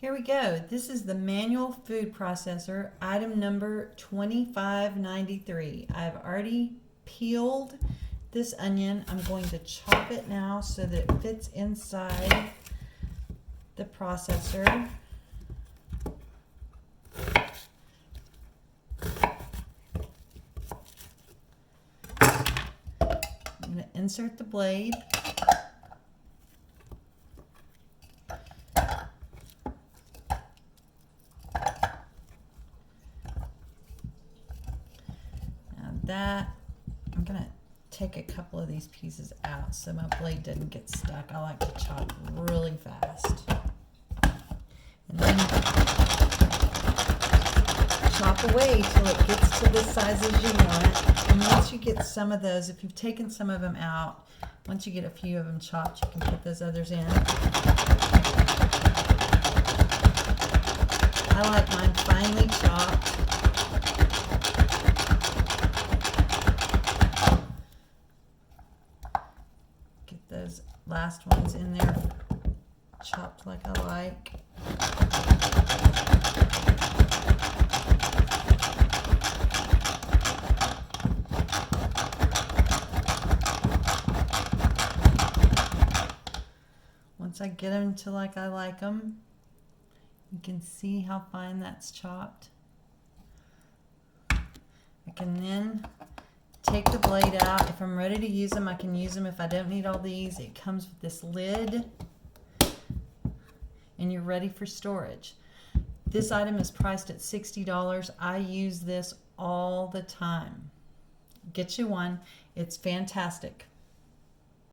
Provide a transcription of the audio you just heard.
Here we go. This is the manual food processor, item number 2593. I've already peeled this onion. I'm going to chop it now so that it fits inside the processor. I'm going to insert the blade. That I'm gonna take a couple of these pieces out so my blade doesn't get stuck. I like to chop really fast. And then chop away till it gets to the sizes you want. And once you get some of those, if you've taken some of them out, once you get a few of them chopped, you can put those others in. I like mine finely chopped. Those last ones in there chopped like I like. Once I get them to like I like them, you can see how fine that's chopped. I can then take the blade out. If I'm ready to use them, I can use them. If I don't need all these, it comes with this lid and you're ready for storage. This item is priced at $60. I use this all the time. Get you one. It's fantastic.